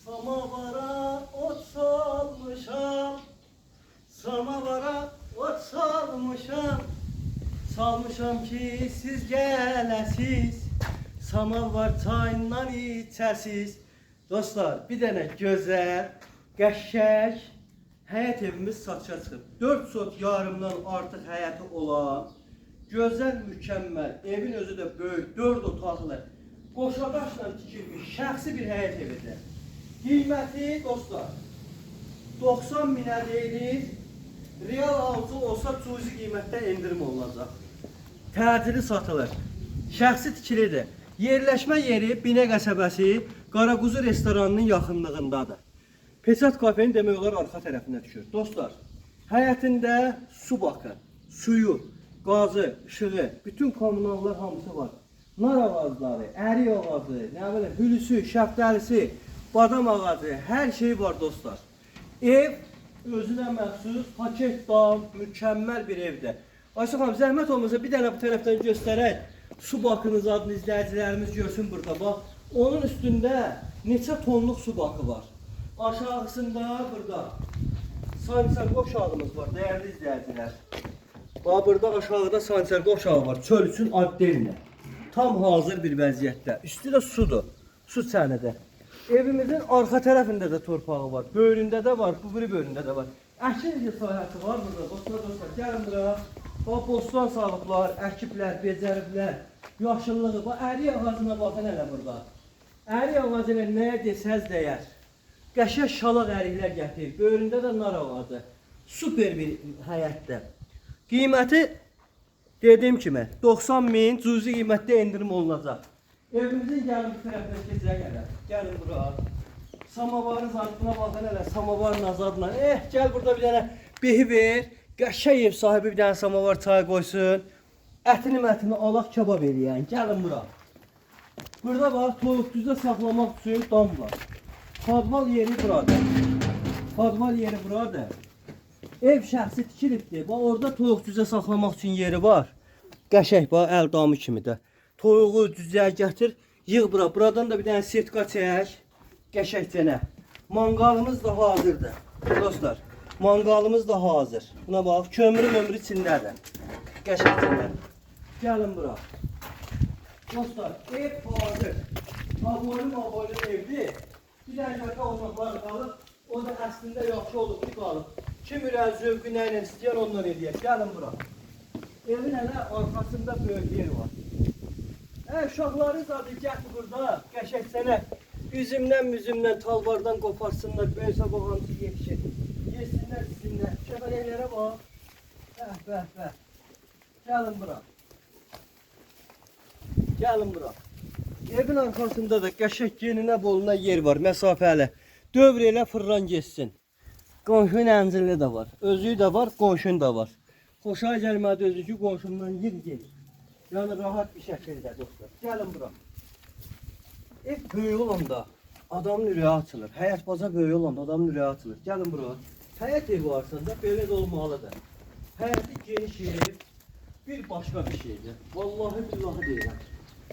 Samavara ot salmışam, samavara ot salmışam. Salmışam ki siz gələsiz, samavar çayından içəsiz. Dostlar, bir dənə gözəl, qəşəng həyət evimiz satışa çıxıb. 4 sot yarımdan artıq həyəti olan, gözəl, mükəmməl, evin özü də böyük, 4 otaqlı, qoşadaşla tikilmiş, şəxsi bir həyət evidir. Qiyməti dostlar 90 minə deyilir. Real alıcı olsa cüzi qiymətdə endirim olunacaq. Təcili satılır. Şəxsi tikilidir. Yerləşmə yeri Binə qəsəbəsi Qaraquzu restoranının yaxınlığındadır. Peçat kafenin demək olar arxa tərəfində düşür. Dostlar, həyətində su bakı, suyu, qazı, işığı, bütün kommunallar hamısı var. Nar ağacları, ərik ağacı, nə bilim, hülüsü, şəftəlisi, badam ağacı, hər şey var dostlar. Ev özünə məxsus, paket dam, mükəmməl bir evdir. Ayşə xanım, zəhmət olmasa bir dənə bu tərəfdən göstərək. Su bakınız adını izləyicilərimiz görsün burada. Bax, onun üstündə neçə tonluq su bakı var. Aşağısında burada sanitariya uşağımız var, dəyərli izləyicilər. Bax, burada aşağıda sanitariya uşağı var, çöl üçün addelinə. Tam hazır bir vəziyyətdə. Üstü də sudur, su çənidir. Evimizin arxa tərəfində də torpağı var. Böyründə də var, bu biri böyründə də var. Əkin sahəsi var burada. Dostlar, gəlin bura. Bax, bostan salıblar, əkiblər, becəriblər. Yaşıllığı, bax, ərik ağacına baxın hələ burada. Ərik ağacına nəyə desəz dəyər. Qəşəng şalaq əriklər gətirir. Böyründə də nar ağacı. Super bir həyətdə. Qiyməti dediyim kimi 90 min cüzi qiymətdə endirim olunacaq. Evimizin gəlin bir tərəfdən keçirə gələr. Gəlin bura. Samavarın zadına baxın hələ, samavarın azadına. Gəl burada bir dənə behi ver. Qəşəng ev sahibi bir dənə samavar çay qoysun. Ətini alaq kebab eləyən. Gəlin bura. Burada bax, toyuq düzə saxlamaq üçün dam var. Padval yeri burada. Padval yeri burada. Ev şəxsi tikilibdir. Bax, orada toyuq düzə saxlamaq üçün yeri var. Qəşəng bax, əl damı kimi də. Toyuğu düzəyə gətir, yığ bura. Buradan da bir dənə sertika çək. Qəşəngcənə. Manqalımız da hazırdır. Dostlar, manqalımız da hazır. Buna bax, kömürü içindədir. Qəşəngcənə. Gəlin bura. Dostlar, ev hazır. Aboylu evdir. Bir dənə şaka olmaqları qalıb. O da əslində yaxşı olub ki, qalıb. Kim ürək zövqü nə ilə istəyər ondan eləyək. Gəlin bura. Evin hələ arxasında böyük yer var. Uşaqları zadı gətir burada, qəşəng sənə üzümdən, talvardan qoparsınlar, böysə qoğamsı yetişir. Yesinlər, sizinlər. Şəbələklərə bax. Bəh. Gəlin bura. Gəlin bura. Evin arxasında da qəşəng geninə boluna yer var, məsafəli. Dövr elə fırlan geçsin. Qonşunun əncili də var. Özü də var, qonşun da var. Xoşa gəlmədi özü ki, qonşundan yığ gelir. Yəni rahat bir şəkildə dostlar. Gəlin bura. Ev böyük olanda adamın ürəyi açılır. Həyət baza böyük olanda adamın ürəyi açılır. Gəlin bura. Həyət evi varsanda belə də olmalıdır. Həyəti geniş ev bir başqa bir şeydir. Vallahi billahi deyirəm.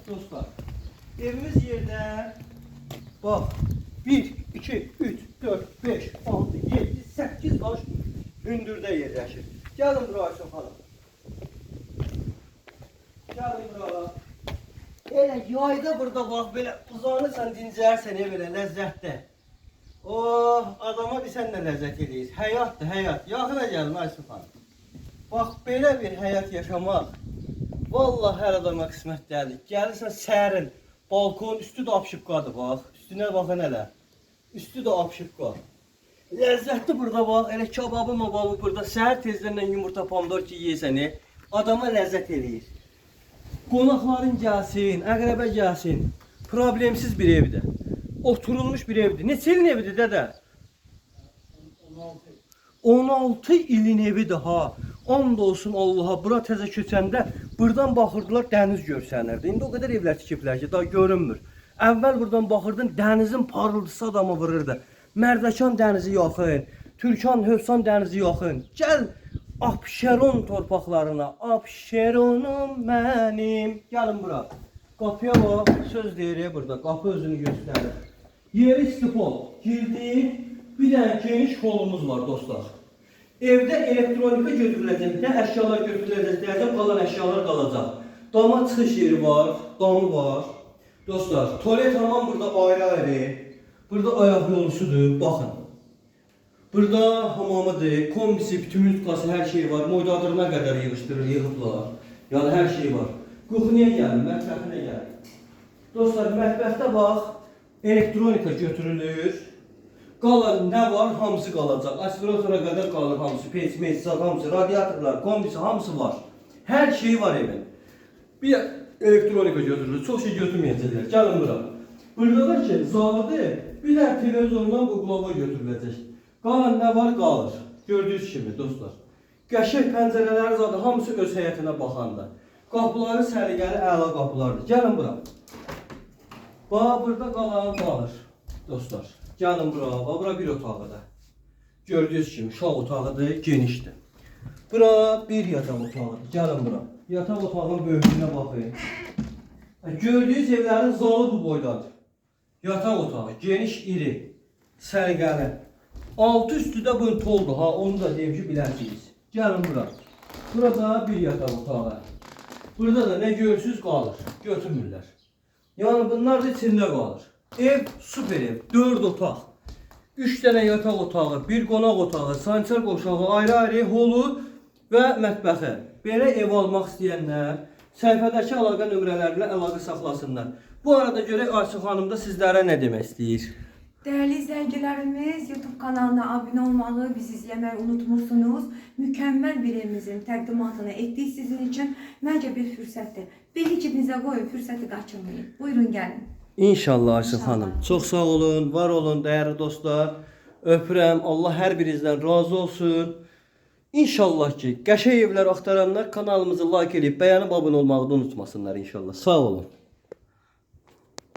Dostlar, evimiz yerdə bax 1, 2, 3, 4, 5, 6, 7, 8 daş hündürdə yerləşir. Gəlin bura Ayşə xanım. Gəlin bura. Elə yayda burada bax, belə uzanırsan, dincərsən belə ləzzətdə. Oh, adama bir sən də ləzzət edir. Həyatdır, həyat. Yaxına gəlin Ayşə xanım. Bax, belə bir həyat yaşamaq vallahi hər adama qismət deyil. Gəlirsən sərin, balkon üstü də apşıqqadır bax. Üstünə baxın hələ. Üstü də apşıqqa. Ləzzətli burada bax, elə kebabı mababı burada. Səhər tezlərlə yumurta pomidor ki yeyəsən, adama ləzzət eləyir. Qonaqların gəlsin, əqrəbə gəlsin. Problemsiz bir evdir. Oturulmuş bir evdir. Neçə ilin evidir dədə? 16 ilin evidir ha. And olsun Allaha. Bura təzə köçəndə buradan baxırdılar, dəniz görsənirdi. İndi o qədər evlər tikiblər ki, daha görünmür. Əvvəl buradan baxırdın, dənizin parıltısı adamı vururdu. Mərdəkan dənizi yaxın, Türkan, Hövsan dənizi yaxın. Gəl Abşeron torpaqlarına, Abşeronum mənim. Gəlin bura. Qapıya bax, söz deyir burada, qapı özünü göstərir. Yeri stipol. Girdi. Bir dənə geniş holumuz var dostlar. Evdə elektronika götürüləcəkdə əşyalar götürüləcək. Deyəcəm qalan əşyalar qalacaq. Dama çıxış yeri var. Damı var. Dostlar, tualet hamam burada ayrı-ayrı. Burada ayaq yolusudur. Baxın. Burada hamamıdır. Kombisi, bütün mütkası, hər şey var. Moydadırına qədər yığıblar. Yəni hər şey var. Kuxniyə gəlin, mətbəxinə gəlin. Dostlar, mətbəxdə bax, elektronika götürülür. Qalan nə var? Hamısı qalacaq. Aspiratora qədər qalır hamısı. Peç, hamısı, radiatorlar, kombisi, hamısı var. Hər şey var evin. Bir elektronika götürülür. Çox şey götürməyəcəklər. Gəlin bura. Burada da ki, zavadı bir də televizordan uqlava götürüləcək. Qalan nə var? Qalır. Gördüyünüz kimi dostlar. Qəşəng pəncərələri zaten hamısı öz həyətinə baxanda. Qapıları səliqəli əla qapılardır. Gəlin bura. Bax, burada qalan qalır. Dostlar, gəlin bura. Bax, bura bir otağıdır. Gördüyünüz kimi, uşaq otağıdır, genişdir. Bura bir yataq otağıdır. Gəlin bura. Yataq otağının böyüklüyünə baxın. Gördüyünüz evlərin zalı bu boydadır. Yataq otağı, geniş, iri, səliqəli. Altı üstü də bu toldur. Ha, onu da deyim ki, bilərsiniz. Gəlin bura. Burada bir yataq otağı. Burada da ne görürsünüz qalır. Götürmürlər. Yəni bunlar da içində qalır. Ev süper ev. 4 otaq. 3 dənə yataq otağı, bir qonaq otağı, sanitar qoşağı, ayrı-ayrı holu və mətbəxi. Belə ev almaq istəyənlər səhifədəki əlaqə nömrələrlə əlaqə saxlasınlar. Bu arada görək Ayşə xanım da sizlərə nə demək istəyir? Değerli izleyicilerimiz, YouTube kanalına abone olmağı, bizi izlemeyi unutmursunuz. Mükemmel bir evimizin təqdimatını etdik sizin için. Bence bir fürsətdir. Beli cibinizə qoyun, fürsəti qaçırmayın. Buyurun gəlin. İnşallah Ayşə xanım. Çox sağ olun, var olun dəyərli dostlar. Öpürəm. Allah hər birinizdən razı olsun. İnşallah ki, qəşəng evlər axtaranlar kanalımızı like edib, bəyənib abunə olmağı da unutmasınlar inşallah. Sağ olun.